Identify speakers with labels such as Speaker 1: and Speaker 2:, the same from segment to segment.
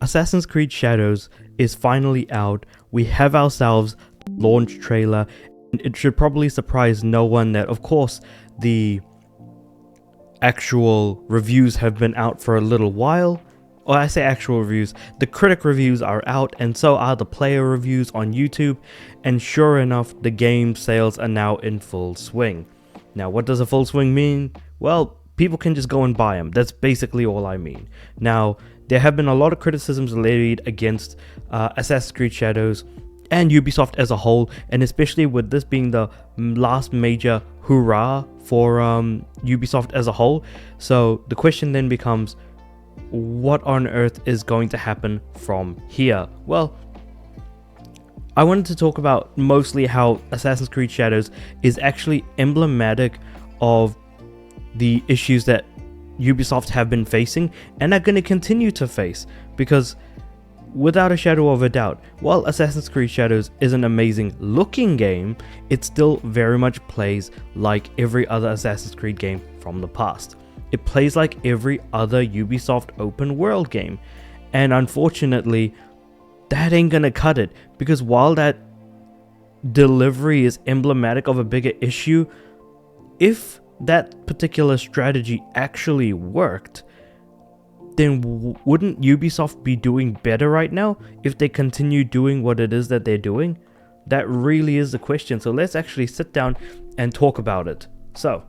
Speaker 1: Assassin's Creed Shadows is finally out. We have ourselves launch trailer, and it should probably surprise no one that, of course, the actual reviews have been out for a little while. Or I say actual reviews, the critic reviews are out, and so are the player reviews on YouTube, and sure enough, the game sales are now in full swing. Now, what does a full swing mean? Well, people can just go and buy them. That's basically all I mean. Now, there have been a lot of criticisms levied against Assassin's Creed Shadows and Ubisoft as a whole, and especially with this being the last major hurrah for Ubisoft as a whole. So the question then becomes, what on earth is going to happen from here? Well, I wanted to talk about mostly how Assassin's Creed Shadows is actually emblematic of the issues that Ubisoft have been facing and are going to continue to face, because without a shadow of a doubt, while Assassin's Creed Shadows is an amazing looking game, it still very much plays like every other Assassin's Creed game from the past. It plays like every other Ubisoft open world game, and unfortunately that ain't gonna cut it, because while that delivery is emblematic of a bigger issue, if that particular strategy actually worked, then wouldn't Ubisoft be doing better right now if they continue doing what it is that they're doing? That really is the question. So let's actually sit down and talk about it. So,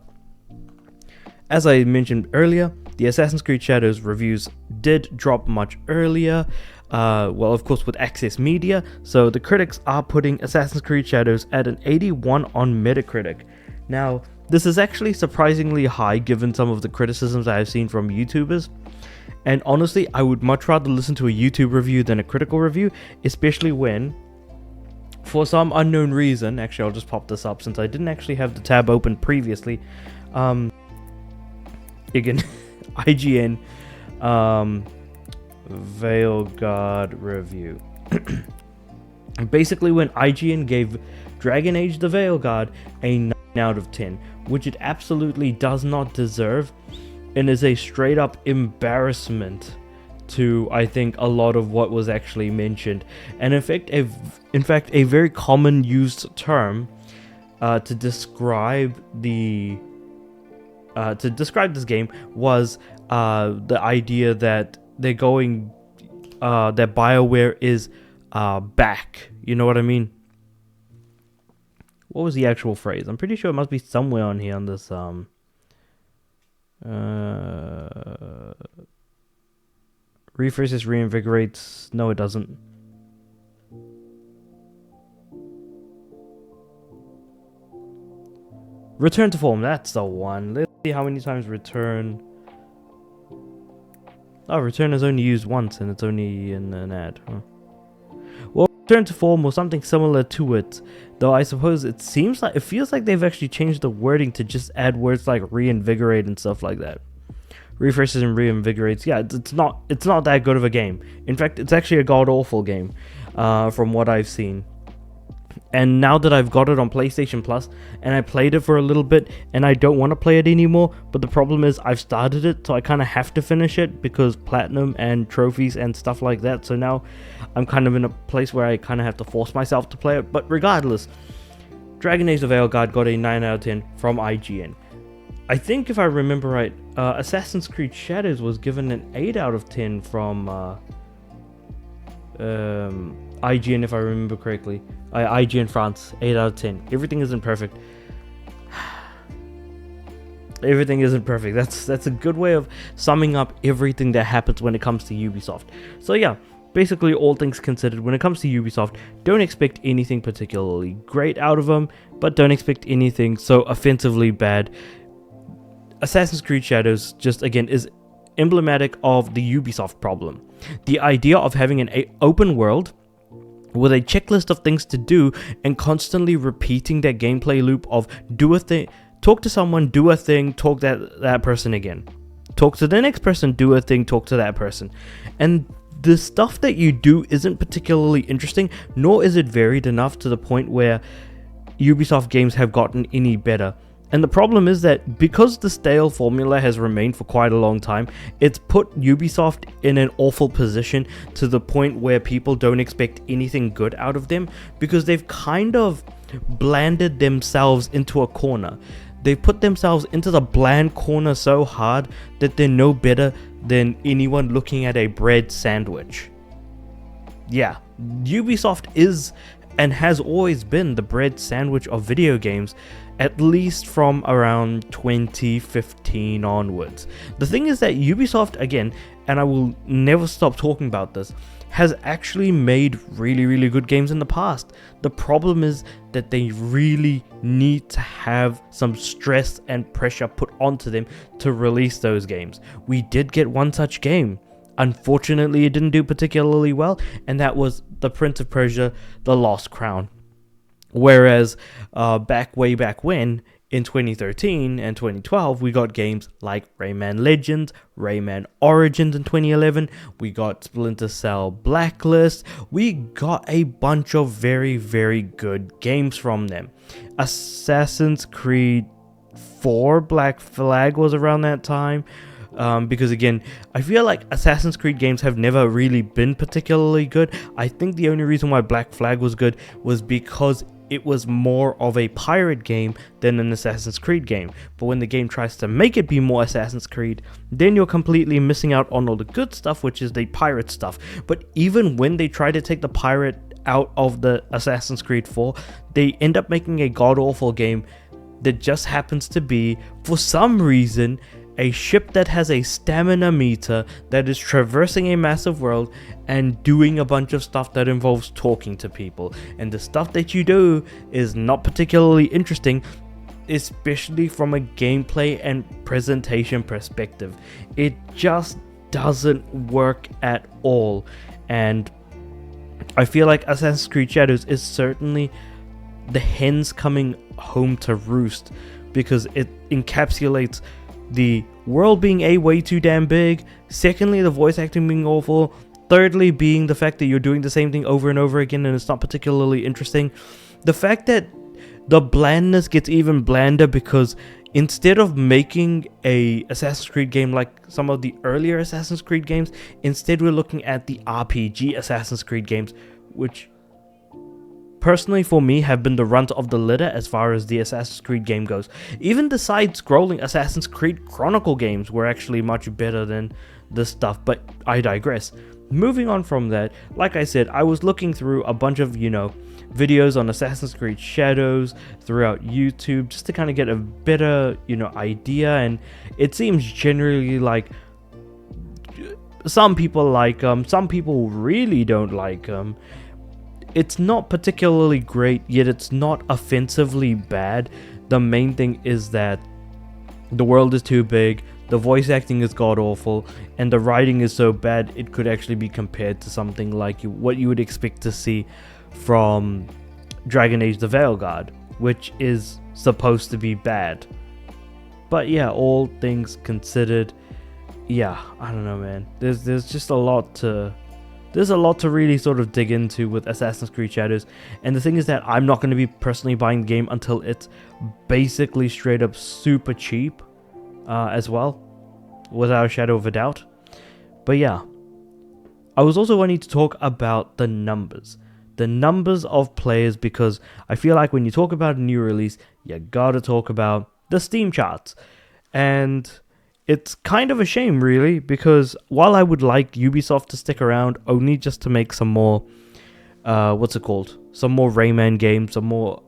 Speaker 1: as I mentioned earlier, the Assassin's Creed Shadows reviews did drop much earlier, well, of course, with Access Media. So the critics are putting Assassin's Creed Shadows at an 81 on Metacritic. Now, this is actually surprisingly high given some of the criticisms I have seen from YouTubers. And honestly, I would much rather listen to a YouTube review than a critical review, especially when, for some unknown reason, actually I'll just pop this up since I didn't actually have the tab open previously. Again, IGN Veilguard review. Basically, when IGN gave Dragon Age the Veilguard a 9 out of 10, which it absolutely does not deserve, and is a straight up embarrassment to, I think, a lot of what was actually mentioned. And in fact, a very common used term to describe this game was the idea that they're going, that BioWare is back. You know what I mean? What was the actual phrase? I'm pretty sure it must be somewhere on here on this refreshes, reinvigorates. No, it doesn't. Return to form, that's the one. Let's see how many times return. Oh, return is only used once, and it's only in an ad. Huh. Well, return to form or something similar to it. Though I suppose it feels like they've actually changed the wording to just add words like reinvigorate and stuff like that. Refreshes and reinvigorates. Yeah, it's not that good of a game. In fact, it's actually a god awful game, from what I've seen. And now that I've got it on PlayStation Plus, and I played it for a little bit, and I don't want to play it anymore, but the problem is I've started it, so I kind of have to finish it because platinum and trophies and stuff like that. So now I'm kind of in a place where I kind of have to force myself to play it. But regardless, Dragon Age the Veilguard got a 9 out of 10 from IGN. I think if I remember right, Assassin's Creed Shadows was given an 8 out of 10 from IGN, if I remember correctly. IGN France, 8 out of 10. Everything isn't perfect. Everything isn't perfect. That's a good way of summing up everything that happens when it comes to Ubisoft. So yeah, basically all things considered, when it comes to Ubisoft, don't expect anything particularly great out of them, but don't expect anything so offensively bad. Assassin's Creed Shadows just again is emblematic of the Ubisoft problem. The idea of having an open world with a checklist of things to do and constantly repeating that gameplay loop of do a thing, talk to someone, do a thing, talk to that person again. Talk to the next person, do a thing, talk to that person. And the stuff that you do isn't particularly interesting, nor is it varied enough to the point where Ubisoft games have gotten any better. And the problem is that because the stale formula has remained for quite a long time, it's put Ubisoft in an awful position to the point where people don't expect anything good out of them, because they've kind of blanded themselves into a corner. They've put themselves into the bland corner so hard that they're no better than anyone looking at a bread sandwich. Yeah, Ubisoft is and has always been the bread sandwich of video games, at least from around 2015 onwards. The thing is that Ubisoft, again, and I will never stop talking about this, has actually made really good games in the past. The problem is that they really need to have some stress and pressure put onto them to release those games. We did get one such game. Unfortunately, it didn't do particularly well, and that was The Prince of Persia: The Lost Crown. Whereas way back when, in 2013 and 2012, we got games like Rayman Legends, Rayman Origins in 2011, we got Splinter Cell Blacklist, we got a bunch of very good games from them. Assassin's Creed 4 Black Flag was around that time. Because again, I feel like Assassin's Creed games have never really been particularly good. I think the only reason why Black Flag was good was because it was more of a pirate game than an Assassin's Creed game. But when the game tries to make it be more Assassin's Creed, then you're completely missing out on all the good stuff, which is the pirate stuff. But even when they try to take the pirate out of the Assassin's Creed 4, they end up making a god-awful game that just happens to be, for some reason, a ship that has a stamina meter that is traversing a massive world and doing a bunch of stuff that involves talking to people. And the stuff that you do is not particularly interesting, especially from a gameplay and presentation perspective. It just doesn't work at all. And I feel like Assassin's Creed Shadows is certainly the hens coming home to roost, because it encapsulates the world being way too damn big, secondly the voice acting being awful, thirdly being the fact that you're doing the same thing over and over again and it's not particularly interesting. The fact that the blandness gets even blander because instead of making a Assassin's Creed game like some of the earlier Assassin's Creed games, instead we're looking at the RPG Assassin's Creed games, which personally for me have been the runt of the litter as far as the Assassin's Creed game goes. Even the side-scrolling Assassin's Creed Chronicle games were actually much better than this stuff, but I digress. Moving on from that, like I said, I was looking through a bunch of, videos on Assassin's Creed Shadows throughout YouTube just to kind of get a better, idea, and it seems generally like some people like them, some people really don't like them. It's not particularly great, yet it's not offensively bad. The main thing is that the world is too big, the voice acting is god-awful, and the writing is so bad it could actually be compared to something like what you would expect to see from Dragon Age the Veilguard, which is supposed to be bad. But yeah, all things considered, yeah, I don't know, man. There's just a lot to... There's a lot to really sort of dig into with Assassin's Creed Shadows, and the thing is that I'm not going to be personally buying the game until it's basically straight up super cheap as well, without a shadow of a doubt. But yeah, I was also wanting to talk about the numbers of players, because I feel like when you talk about a new release, you gotta talk about the Steam charts. And it's kind of a shame, really, because while I would like Ubisoft to stick around only just to make some more, some more Rayman games, some more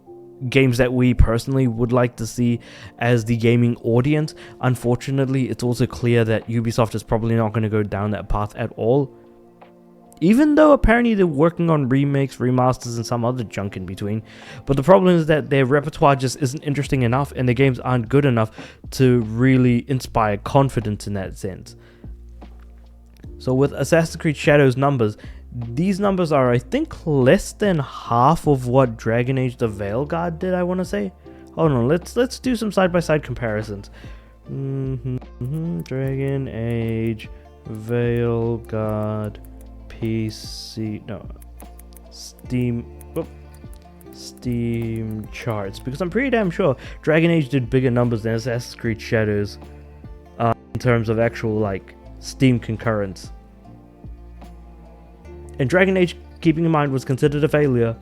Speaker 1: games that we personally would like to see as the gaming audience, unfortunately, it's also clear that Ubisoft is probably not going to go down that path at all. Even though apparently they're working on remakes, remasters, and some other junk in between. But the problem is that their repertoire just isn't interesting enough, and the games aren't good enough to really inspire confidence in that sense. So with Assassin's Creed Shadows numbers, these numbers are, I think, less than half of what Dragon Age the Veilguard did, I want to say. Hold on, let's do some side-by-side comparisons. Dragon Age Veilguard... PC, no, Steam Steam charts, because I'm pretty damn sure Dragon Age did bigger numbers than Assassin's Creed Shadows in terms of actual like Steam concurrence. And Dragon Age, keeping in mind, was considered a failure.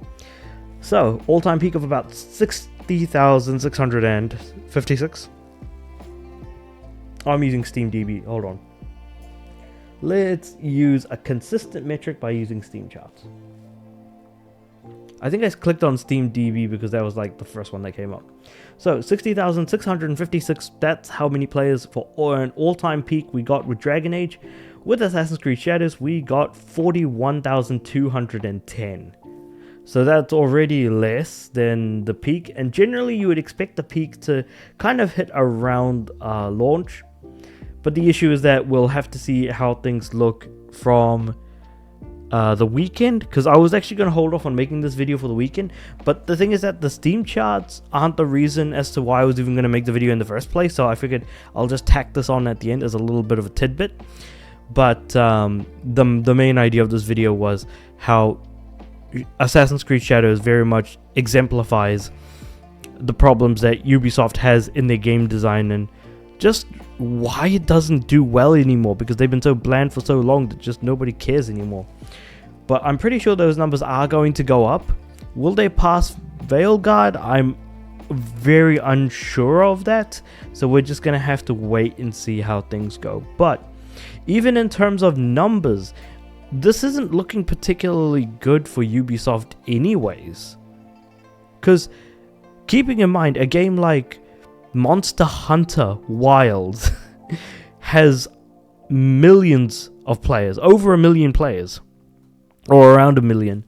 Speaker 1: So, all-time peak of about 60,656. I'm using SteamDB. Hold on. Let's use a consistent metric by using Steam charts. I think I clicked on SteamDB because that was like the first one that came up. So 60,656, that's how many players for an all-time peak we got with Dragon Age. With Assassin's Creed Shadows, we got 41,210. So that's already less than the peak, and generally you would expect the peak to kind of hit around launch. But the issue is that we'll have to see how things look from the weekend, because I was actually going to hold off on making this video for the weekend, but the thing is that the Steam charts aren't the reason as to why I was even going to make the video in the first place, so I figured I'll just tack this on at the end as a little bit of a tidbit. But the main idea of this video was how Assassin's Creed Shadows very much exemplifies the problems that Ubisoft has in their game design, and just why it doesn't do well anymore, because they've been so bland for so long that just nobody cares anymore. But I'm pretty sure those numbers are going to go up. Will they pass Veilguard? I'm very unsure of that, so we're just gonna have to wait and see how things go. But even in terms of numbers, this isn't looking particularly good for Ubisoft anyways, because keeping in mind a game like Monster Hunter Wilds has millions of players, over 1 million players, or around 1 million.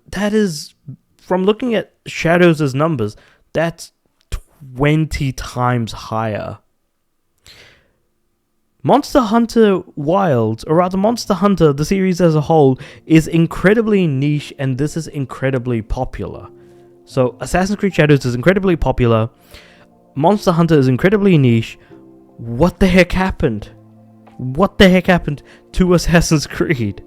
Speaker 1: That is, from looking at Shadows' numbers, that's 20 times higher. Monster Hunter Wilds, or rather Monster Hunter, the series as a whole, is incredibly niche, and this is incredibly popular. So Assassin's Creed Shadows is incredibly popular, Monster Hunter is incredibly niche. What the heck happened? What the heck happened to Assassin's Creed?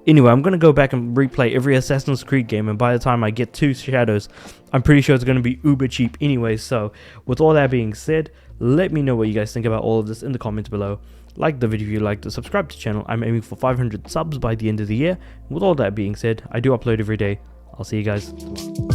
Speaker 1: Anyway, I'm going to go back and replay every Assassin's Creed game, and by the time I get to Shadows, I'm pretty sure it's going to be uber cheap anyway. So with all that being said, let me know what you guys think about all of this in the comments below. Like the video if you liked it, subscribe to the channel. I'm aiming for 500 subs by the end of the year. With all that being said, I do upload every day. I'll see you guys tomorrow.